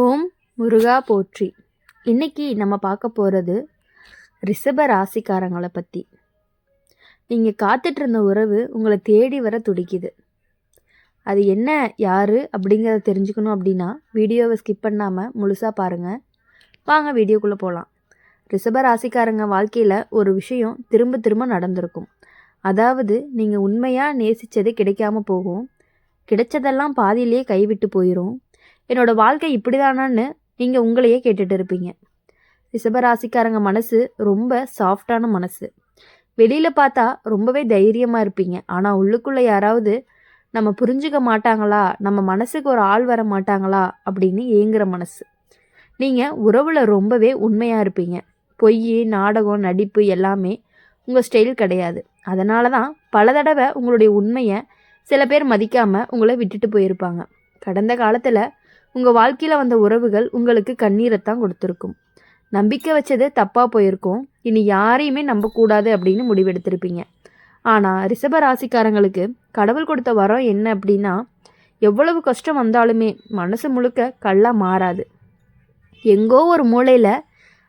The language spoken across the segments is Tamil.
ஓம் முருகா போற்றி. இன்னைக்கு நம்ம பார்க்க போகிறது ரிஷப ராசிக்காரங்களை பற்றி. நீங்கள் காத்துட்டு இருந்த உறவு உங்களை தேடி வர துடிக்குது. அது என்ன, யார் அப்படிங்கிறத தெரிஞ்சுக்கணும் அப்படின்னா வீடியோவை ஸ்கிப் பண்ணாமல் முழுசாக பாருங்கள். வாங்க வீடியோக்குள்ளே போகலாம். ரிஷப ராசிக்காரங்க வாழ்க்கையில் ஒரு விஷயம் திரும்ப திரும்ப நடந்திருக்கும். அதாவது நீங்கள் உண்மையாக நேசித்தது கிடைக்காம போகும், கிடைச்சதெல்லாம் பாதியிலேயே கைவிட்டு போயிடும். என்னோடய வாழ்க்கை இப்படி தானான்னு நீங்கள் உங்களையே கேட்டுட்டு இருப்பீங்க. ரிஷபராசிக்காரங்க மனசு ரொம்ப சாஃப்டான மனசு. வெளியில் பார்த்தா ரொம்பவே தைரியமாக இருப்பீங்க. ஆனால் உள்ளுக்குள்ளே யாராவது நம்ம புரிஞ்சுக்க மாட்டாங்களா, நம்ம மனசுக்கு ஒரு ஆள் வர மாட்டாங்களா அப்படின்னு ஏங்குற மனசு. நீங்கள் உறவில் ரொம்பவே உண்மையாக இருப்பீங்க. பொய், நாடகம், நடிப்பு எல்லாமே உங்கள் ஸ்டைல் கிடையாது. அதனால தான் பல தடவை உங்களுடைய உண்மையை சில பேர் மதிக்காமல் உங்களை விட்டுட்டு போயிருப்பாங்க. கடந்த காலத்தில் உங்கள் வாழ்க்கையில் வந்த உறவுகள் உங்களுக்கு கண்ணீரைத்தான் கொடுத்துருக்கும். நம்பிக்கை வச்சது தப்பாக போயிருக்கும். இனி யாரையுமே நம்பக்கூடாது அப்படின்னு முடிவெடுத்திருப்பீங்க. ஆனால் ரிஷப ராசிக்காரங்களுக்கு கடவுள் கொடுத்த வரம் என்ன அப்படின்னா, எவ்வளவு கஷ்டம் வந்தாலுமே மனசு முழுக்க கல்லாக மாறாது. எங்கோ ஒரு மூலையில்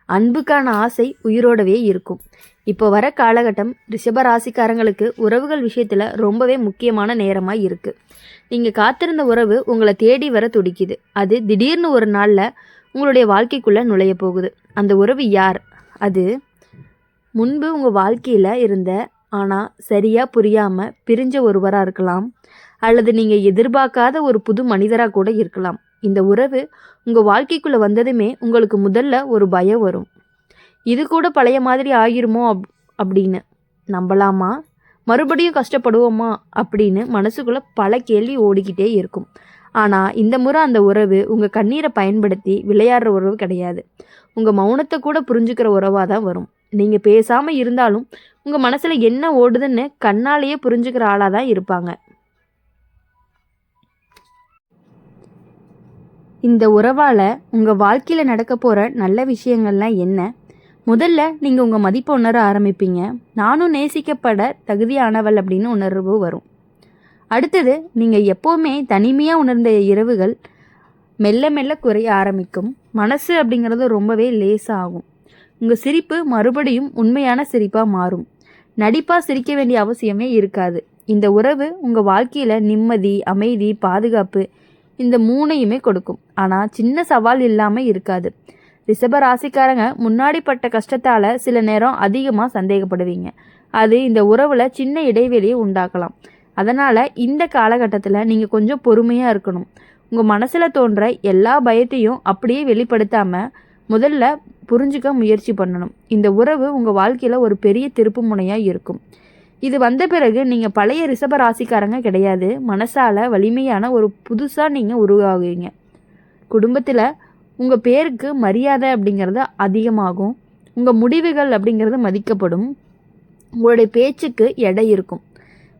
அன்புக்கான ஆசை உயிரோடவே இருக்கும். இப்போ வர காலகட்டம் ரிஷப ராசிக்காரங்களுக்கு உறவுகள் விஷயத்தில் ரொம்பவே முக்கியமான நேரமாக இருக்குது. நீங்கள் காத்திருந்த உறவு உங்களை தேடி வர துடிக்குது. அது திடீர்னு ஒரு நாளில் உங்களுடைய வாழ்க்கைக்குள்ளே நுழைய போகுது. அந்த உறவு யார்? அது முன்பு உங்கள் வாழ்க்கையில் இருந்த ஆனால் சரியாக புரியாமல் பிரிஞ்ச ஒருவராக இருக்கலாம், அல்லது நீங்கள் எதிர்பார்க்காத ஒரு புது மனிதராக கூட இருக்கலாம். இந்த உறவு உங்கள் வாழ்க்கைக்குள்ளே வந்ததுமே உங்களுக்கு முதல்ல ஒரு பயம் வரும். இது கூட பழைய மாதிரி ஆகிருமோ அப்படின்னு நம்பலாமா, மறுபடியும் கஷ்டப்படுவோமா அப்படின்னு மனசுக்குள்ளே பல கேள்வி ஓடிக்கிட்டே இருக்கும். ஆனால் இந்த முறை அந்த உறவு உங்கள் கண்ணீரை பயன்படுத்தி விளையாடுற உறவு கிடையாது. உங்கள் மௌனத்தை கூட புரிஞ்சுக்கிற உறவாக தான் வரும். நீங்கள் பேசாமல் இருந்தாலும் உங்கள் மனசில் என்ன ஓடுதுன்னு கண்ணாலேயே புரிஞ்சுக்கிற ஆளாக தான் இருப்பாங்க. இந்த உறவால் உங்கள் வாழ்க்கையில் நடக்க போகிற நல்ல விஷயங்கள்லாம் என்ன? முதல்ல நீங்கள் உங்கள் மதிப்பை உணர ஆரம்பிப்பீங்க. நானும் நேசிக்கப்பட தகுதியானவள் அப்படின்னு உணர்வு வரும். அடுத்தது, நீங்கள் எப்போவுமே தனிமையாக உணர்ந்த இரவுகள் மெல்ல மெல்ல குறைய ஆரம்பிக்கும். மனசு அப்படிங்கிறது ரொம்பவே லேசாகும். உங்கள் சிரிப்பு மறுபடியும் உண்மையான சிரிப்பாக மாறும். நடிப்பாக சிரிக்க வேண்டிய அவசியமே இருக்காது. இந்த உறவு உங்கள் வாழ்க்கையில் நிம்மதி, அமைதி, பாதுகாப்பு இந்த மூணையுமே கொடுக்கும். ஆனால் சின்ன சவால் இல்லாமல் இருக்காது. ரிஷப ராசிக்காரங்க முன்னாடி பட்ட கஷ்டத்தால் சில நேரம் அதிகமாக சந்தேகப்படுவீங்க. அது இந்த உறவில் சின்ன இடைவெளியை உண்டாக்கலாம். அதனால் இந்த காலகட்டத்தில் நீங்கள் கொஞ்சம் பொறுமையாக இருக்கணும். உங்கள் மனசில் தோன்ற எல்லா பயத்தையும் அப்படியே வெளிப்படுத்தாமல் முதல்ல புரிஞ்சுக்க முயற்சி பண்ணணும். இந்த உறவு உங்கள் வாழ்க்கையில் ஒரு பெரிய திருப்பு முனையாக இருக்கும். இது வந்த பிறகு நீங்கள் பழைய ரிஷப ராசிக்காரங்க கிடையாது. மனசால் வலிமையான ஒரு புதுசாக நீங்கள் உருவாகுவீங்க. குடும்பத்தில் உங்கள் பேருக்கு மரியாதை அப்படிங்கிறது அதிகமாகும். உங்கள் முடிவுகள் அப்படிங்கிறது மதிக்கப்படும். உங்களுடைய பேச்சுக்கு எடை இருக்கும்.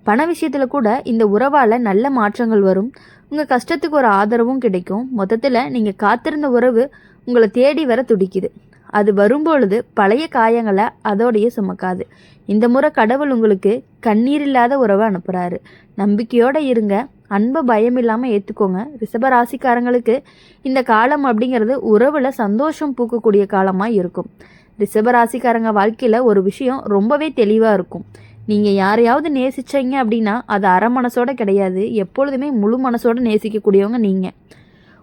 பண விஷயத்தில் கூட இந்த உறவால் நல்ல மாற்றங்கள் வரும். உங்கள் கஷ்டத்துக்கு ஒரு ஆதரவும் கிடைக்கும். மொத்தத்தில் நீங்கள் காத்திருந்த உறவு உங்களை தேடி வர துடிக்குது. அது வரும்பொழுது பழைய காயங்களை அதோடைய சுமக்காது. இந்த முறை கடவுள் உங்களுக்கு கண்ணீர் இல்லாத உறவை அனுப்புகிறாரு. நம்பிக்கையோடு இருங்க. அன்பை பயம் இல்லாமல் ஏற்றுக்கோங்க. ரிஷப ராசிக்காரங்களுக்கு இந்த காலம் அப்படிங்கிறது உறவில் சந்தோஷம் பூக்கக்கூடிய காலமாக இருக்கும். ரிஷப ராசிக்காரங்க வாழ்க்கையில் ஒரு விஷயம் ரொம்பவே தெளிவாக இருக்கும். நீங்கள் யாரையாவது நேசிச்சிங்க அப்படின்னா அது அரை மனசோட கிடையாது, எப்பொழுதுமே முழு மனசோடு நேசிக்கக்கூடியவங்க நீங்கள்.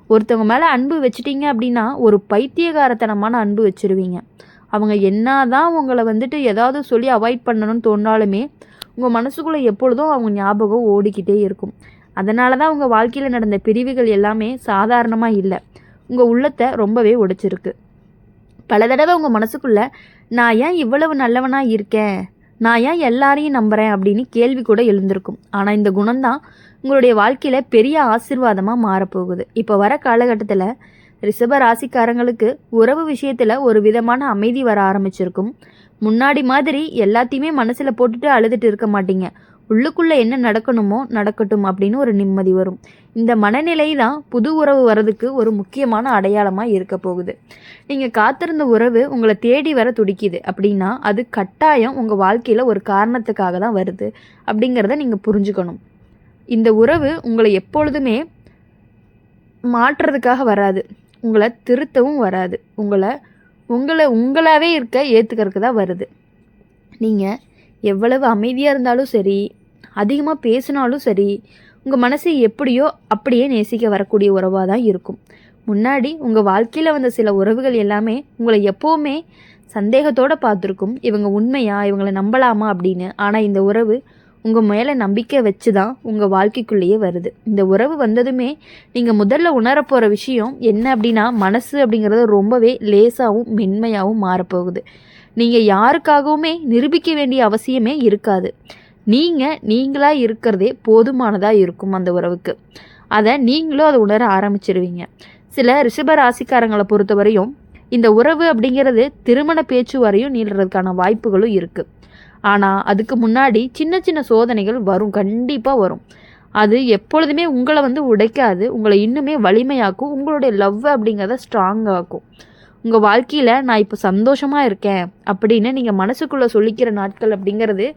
ஒருத்தவங்க மேலே அன்பு வச்சுட்டீங்க அப்படின்னா ஒரு பைத்தியகாரத்தனமான அன்பு வச்சுருவீங்க. அவங்க என்னதான் உங்களை ஏதாவது சொல்லி அவாய்ட் பண்ணணும்னு தோன்றாலுமே உங்கள் மனசுக்குள்ளே எப்பொழுதும் அவங்க ஞாபகம் ஓடிக்கிட்டே இருக்கும். அதனால தான் உங்கள் வாழ்க்கையில் நடந்த பிரிவுகள் எல்லாமே சாதாரணமாக இல்லை, உங்கள் உள்ளத்தை ரொம்பவே உடைச்சிருக்கு. பல தடவை உங்கள் மனசுக்குள்ளே நான் ஏன் இவ்வளவு நல்லவனாக இருக்கேன், நான் ஏன் எல்லாரையும் நம்புகிறேன் அப்படின்னு கேள்வி கூட எழுந்திருக்கும். ஆனால் இந்த குணம்தான் உங்களுடைய வாழ்க்கையில் பெரிய ஆசீர்வாதமாக மாறப்போகுது. இப்போ வர காலகட்டத்தில் ரிஷப ராசிக்காரங்களுக்கு உறவு விஷயத்தில் ஒரு விதமான அமைதி வர ஆரம்பிச்சிருக்கும். முன்னாடி மாதிரி எல்லாத்தையுமே மனசில் போட்டுட்டு அழுதுட்டு இருக்க மாட்டீங்க. உள்ளுக்குள்ளே என்ன நடக்கணுமோ நடக்கட்டும் அப்படின்னு ஒரு நிம்மதி வரும். இந்த மனநிலை தான் புது உறவு வர்றதுக்கு ஒரு முக்கியமான அடையாளமாக இருக்க போகுது. நீங்கள் காத்திருந்த உறவு உங்களை தேடி வர துடிக்குது அப்படின்னா அது கட்டாயம் உங்கள் வாழ்க்கையில் ஒரு காரணத்துக்காக தான் வருது அப்படிங்கிறத நீங்கள் புரிஞ்சுக்கணும். இந்த உறவு உங்களை எப்பொழுதுமே மாற்றுறதுக்காக வராது, உங்களை திருத்தவும் வராது. உங்களாகவே இருக்க ஏற்றுக்கிறதுக்கு தான் வருது. நீங்கள் எவ்வளவு அமைதியாக இருந்தாலும் சரி, அதிகமாக பேசினாலும் சரி, உங்கள் மனசு எப்படியோ அப்படியே நேசிக்க வரக்கூடிய உறவாக தான் இருக்கும். முன்னாடி உங்கள் வாழ்க்கையில் வந்த சில உறவுகள் எல்லாமே உங்களை எப்போவுமே சந்தேகத்தோடு பார்த்துருக்கும். இவங்க உண்மையா, இவங்களை நம்பலாமா அப்படின்னு. ஆனால் இந்த உறவு உங்கள் மேலே நம்பிக்கை வச்சு தான் உங்கள் வாழ்க்கைக்குள்ளேயே வருது. இந்த உறவு வந்ததுமே நீங்கள் முதல்ல உணரப்போகிற விஷயம் என்ன அப்படின்னா, மனசு அப்படிங்கிறது ரொம்பவே லேசாகவும் மென்மையாகவும் மாறப்போகுது. நீங்கள் யாருக்காகவுமே நிரூபிக்க வேண்டிய அவசியமே இருக்காது. நீங்களாக இருக்கிறதே போதுமானதாக இருக்கும் அந்த உறவுக்கு. நீங்களும் அதை உணர ஆரம்பிச்சிருவீங்க. சில ரிஷப ராசிக்காரங்களை பொறுத்தவரையும் இந்த உறவு அப்படிங்கிறது திருமண பேச்சு வரையும் நீள்றதுக்கான வாய்ப்புகளும் இருக்குது. ஆனால் அதுக்கு முன்னாடி சின்ன சின்ன சோதனைகள் வரும், கண்டிப்பாக வரும். அது எப்பொழுதுமே உங்களை உடைக்காது, உங்களை இன்னுமே வலிமையாக்கும். உங்களுடைய லவ் அப்படிங்கிறத ஸ்ட்ராங்காக்கும். உங்கள் வாழ்க்கையில் நான் இப்போ சந்தோஷமாக இருக்கேன் அப்படின்னு நீங்கள் மனசுக்குள்ளே சொல்லிக்கிற நாட்கள் அப்படிங்கிறது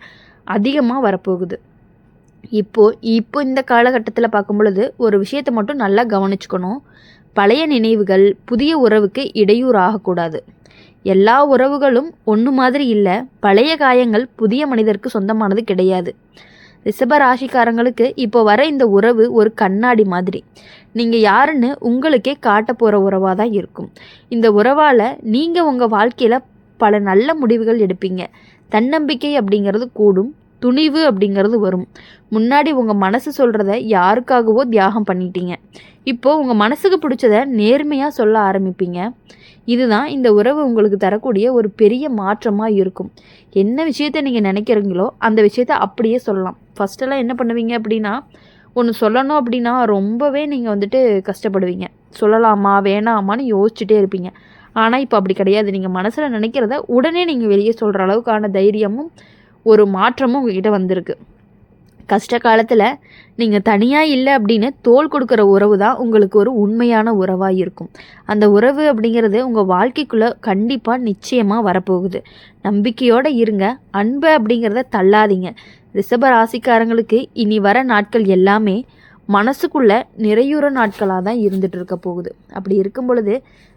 அதிகமாக வரப்போகுது. இப்போ இந்த காலகட்டத்தில் பார்க்கும் பொழுது ஒரு விஷயத்தை மட்டும் நல்லா கவனிச்சுக்கணும். பழைய நினைவுகள் புதிய உறவுக்கு இடையூறு ஆகக்கூடாது. எல்லா உறவுகளும் ஒன்று மாதிரி இல்லை. பழைய காயங்கள் புதிய மனிதருக்கு சொந்தமானது கிடையாது. ரிஷப ராசிக்காரங்களுக்கு இப்போ வர இந்த உறவு ஒரு கண்ணாடி மாதிரி. நீங்கள் யாருன்னு உங்களுக்கே காட்ட போகிற உறவாக தான் இருக்கும். இந்த உறவால் நீங்கள் உங்கள் வாழ்க்கையில் பல நல்ல முடிவுகள் எடுப்பீங்க. தன்னம்பிக்கை அப்படிங்கிறது கூடும், துணிவு அப்படிங்கிறது வரும். முன்னாடி உங்கள் மனசு சொல்கிறத யாருக்காகவோ தியாகம் பண்ணிட்டீங்க. இப்போது உங்கள் மனசுக்கு பிடிச்சத நேர்மையாக சொல்ல ஆரம்பிப்பீங்க. இதுதான் இந்த உறவு உங்களுக்கு தரக்கூடிய ஒரு பெரிய மாற்றமாக இருக்கும். என்ன விஷயத்தை நீங்கள் நினைக்கிறீங்களோ அந்த விஷயத்தை அப்படியே சொல்லலாம். ஃபஸ்ட்டெல்லாம் என்ன பண்ணுவீங்க அப்படின்னா, ஒன்று சொல்லணும் அப்படின்னா ரொம்பவே நீங்கள் கஷ்டப்படுவீங்க. சொல்லலாமா வேணாமான்னு யோசிச்சுட்டே இருப்பீங்க. ஆனால் இப்போ அப்படி கிடையாது. நீங்கள் மனசில் நினைக்கிறத உடனே நீங்கள் வெளியே சொல்கிற அளவுக்கான தைரியமும் ஒரு மாற்றமும் உங்ககிட்ட வந்திருக்கு. கஷ்ட காலத்தில் நீங்கள் தனியாக இல்லை அப்படின்னு தோள் கொடுக்குற உறவு தான் உங்களுக்கு ஒரு உண்மையான உறவாக இருக்கும். அந்த உறவு அப்படிங்கிறது உங்கள் வாழ்க்கைக்குள்ளே கண்டிப்பாக நிச்சயமாக வரப்போகுது. நம்பிக்கையோடு இருங்க. அன்பை அப்படிங்கிறத தள்ளாதீங்க. ரிஷப ராசிக்காரங்களுக்கு இனி வர நாட்கள் எல்லாமே மனசுக்குள்ளே நிறையுற நாட்களாக தான் இருந்துகிட்டு இருக்க போகுது. அப்படி இருக்கும் பொழுது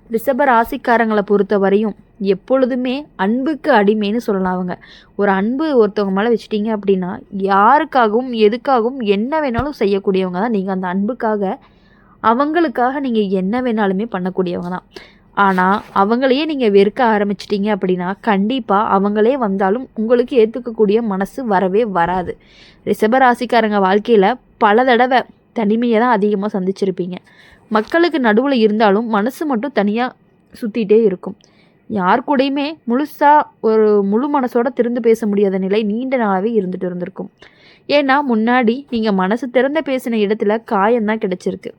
ரிஷப ராசிக்காரங்களை பொறுத்த வரையும் எப்பொழுதுமே அன்புக்கு அடிமைன்னு சொல்லலாம். அவங்க ஒரு அன்பு ஒருத்தவங்க மேலே வச்சிட்டிங்க அப்படின்னா யாருக்காகவும் எதுக்காகவும் என்ன வேணாலும் செய்யக்கூடியவங்க தான் நீங்கள். அந்த அன்புக்காக அவங்களுக்காக நீங்கள் என்ன வேணாலுமே பண்ணக்கூடியவங்க தான். ஆனால் அவங்களையே நீங்கள் வெறுக்க ஆரம்பிச்சிட்டிங்க அப்படின்னா கண்டிப்பாக அவங்களே வந்தாலும் உங்களுக்கு ஏற்றுக்கக்கூடிய மனசு வரவே வராது. ரிஷப ராசிக்காரங்க வாழ்க்கையில் பல தடவை தனிமையை தான் அதிகமாக சந்திச்சிருப்பீங்க. மக்களுக்கு நடுவில் இருந்தாலும் மனசு மட்டும் தனியாக சுற்றிகிட்டே இருக்கும். யார் கூடயுமே ஒரு முழு மனசோட திறந்து பேச முடியாத நிலை நீண்ட நாளாகவே இருந்திருக்கும். ஏன்னா முன்னாடி நீங்கள் மனசு திறந்த பேசின இடத்துல காயம்தான் கிடச்சிருக்கு.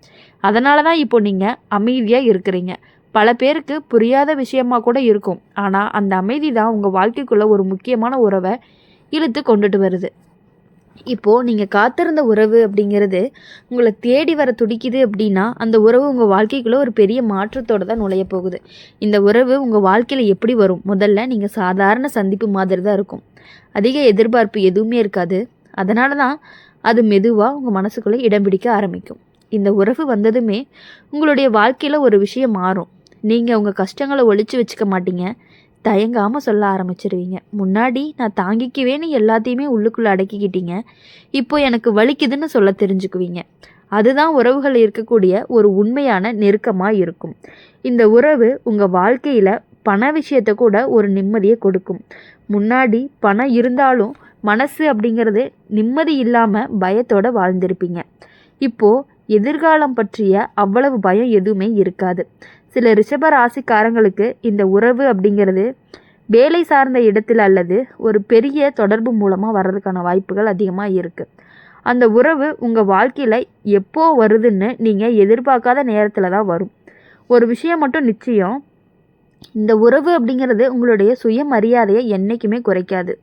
அதனால தான் இப்போ நீங்கள் அமைதியாக இருக்கிறீங்க. பல பேருக்கு புரியாத விஷயமா கூட இருக்கும். ஆனால் அந்த அமைதி தான் உங்கள் வாழ்க்கைக்குள்ளே ஒரு முக்கியமான உறவை இழுத்து கொண்டுட்டு வருது. இப்போது நீங்கள் காத்திருந்த உறவு அப்படிங்கிறது உங்களை தேடி வர துடிக்குது அப்படின்னா அந்த உறவு உங்கள் வாழ்க்கைக்குள்ளே ஒரு பெரிய மாற்றத்தோடு தான் நுழைய போகுது. இந்த உறவு உங்கள் வாழ்க்கையில் எப்படி வரும்? முதல்ல நீங்கள் சாதாரண சந்திப்பு மாதிரி தான் இருக்கும். அதிக எதிர்பார்ப்பு எதுவுமே இருக்காது. அதனால தான் அது மெதுவாக உங்கள் மனசுக்குள்ளே இடம் பிடிக்க ஆரம்பிக்கும். இந்த உறவு வந்ததுமே உங்களுடைய வாழ்க்கையில் ஒரு விஷயம் மாறும். நீங்கள் உங்கள் கஷ்டங்களை ஒழிச்சு வச்சுக்க மாட்டீங்க. தயங்காமல் சொல்ல ஆரம்பிச்சிருவீங்க. முன்னாடி நான் தாங்கிக்குவேன்னு எல்லாத்தையுமே உள்ளுக்குள்ளே அடக்கிக்கிட்டீங்க. இப்போ எனக்கு வலிக்குதுன்னு சொல்ல தெரிஞ்சுக்குவீங்க. அதுதான் உறவுகள் இருக்கக்கூடிய ஒரு உண்மையான நெருக்கமாக இருக்கும். இந்த உறவு உங்கள் வாழ்க்கையில் பண விஷயத்தை கூட ஒரு நிம்மதியை கொடுக்கும். முன்னாடி பணம் இருந்தாலும் மனசு அப்படிங்கிறது நிம்மதி இல்லாமல் பயத்தோடு வாழ்ந்திருப்பீங்க. இப்போது எதிர்காலம் பற்றிய அவ்வளவு பயம் எதுவுமே இருக்காது. சில ரிஷப ராசிக்காரங்களுக்கு இந்த உறவு அப்படிங்கிறது வேலை சார்ந்த இடத்துல அல்லது ஒரு பெரிய தொடர்பு மூலமாக வர்றதுக்கான வாய்ப்புகள் அதிகமாக இருக்குது. அந்த உறவு உங்கள் வாழ்க்கையில் எப்போ வருதுன்னு நீங்கள் எதிர்பார்க்காத நேரத்தில் தான் வரும். ஒரு விஷயம் மட்டும் நிச்சயம், இந்த உறவு அப்படிங்கிறது உங்களுடைய சுயமரியாதையை என்றைக்குமே குறைக்காது.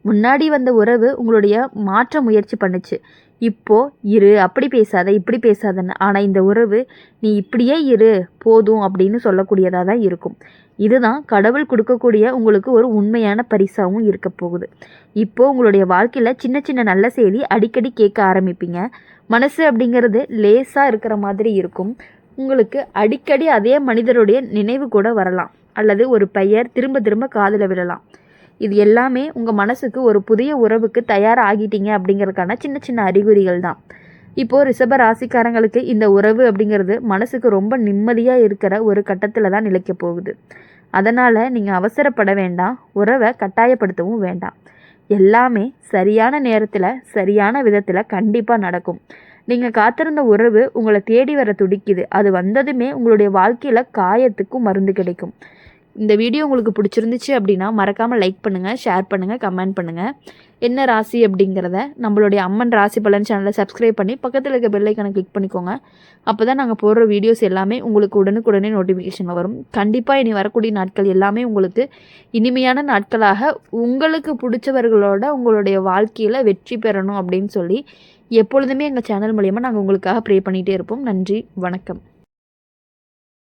முன்னாடி வந்த உறவு உங்களுடைய மாற்ற முயற்சி பண்ணுச்சு. இப்போது இரு, அப்படி பேசாத இப்படி பேசாதன்னு. ஆனால் இந்த உறவு நீ இப்படியே இரு போதும் அப்படின்னு சொல்லக்கூடியதாக தான் இருக்கும். இதுதான் கடவுள் கொடுக்கக்கூடிய உங்களுக்கு ஒரு உண்மையான பரிசாகவும் இருக்க போகுது. இப்போது உங்களுடைய வாழ்க்கையில் சின்ன சின்ன நல்ல செய்தி அடிக்கடி கேட்க ஆரம்பிப்பீங்க. மனசு அப்படிங்கிறது லேசாக இருக்கிற மாதிரி இருக்கும். உங்களுக்கு அடிக்கடி அதே மனிதருடைய நினைவு கூட வரலாம், அல்லது ஒரு பெயர் திரும்ப திரும்ப காதில் விழலாம். இது எல்லாமே உங்கள் மனசுக்கு ஒரு புதிய உறவுக்கு தயாராகிட்டீங்க அப்படிங்கிறதுக்கான சின்ன சின்ன அறிகுறிகள் தான். இப்போது ரிஷப ராசிக்காரங்களுக்கு இந்த உறவு அப்படிங்கிறது மனசுக்கு ரொம்ப நிம்மதியாக இருக்கிற ஒரு கட்டத்தில் தான் நிலைக்க போகுது. அதனால் நீங்கள் அவசரப்பட வேண்டாம், உறவை கட்டாயப்படுத்தவும் வேண்டாம். எல்லாமே சரியான நேரத்தில் சரியான விதத்தில் கண்டிப்பாக நடக்கும். நீங்கள் காத்திருந்த உறவு உங்களை தேடி வர துடிக்குது. அது வந்ததுமே உங்களுடைய வாழ்க்கையில் காயத்துக்கும் மருந்து கிடைக்கும். இந்த வீடியோ உங்களுக்கு பிடிச்சிருந்துச்சு அப்படின்னா மறக்காமல் லைக் பண்ணுங்கள், ஷேர் பண்ணுங்கள், கமெண்ட் பண்ணுங்கள். என்ன ராசி அப்படிங்கிறத நம்மளுடைய அம்மன் ராசி பலன் சேனலை சப்ஸ்கிரைப் பண்ணி பக்கத்தில் இருக்க பெல் ஐக்கானை கிளிக் பண்ணிக்கோங்க. அப்போ தான் நாங்கள் போடுற வீடியோஸ் எல்லாமே உங்களுக்கு உடனுக்குடனே நோட்டிஃபிகேஷன் வரும். கண்டிப்பாக இனி வரக்கூடிய நாட்கள் எல்லாமே உங்களுக்கு இனிமையான நாட்களாக, உங்களுக்கு பிடிச்சவர்களோட உங்களுடைய வாழ்க்கையில் வெற்றி பெறணும் அப்படின்னு சொல்லி எப்பொழுதுமே எங்கள் சேனல் மூலிமா நாங்கள் உங்களுக்காக ப்ரே பண்ணிகிட்டே இருப்போம். நன்றி, வணக்கம்.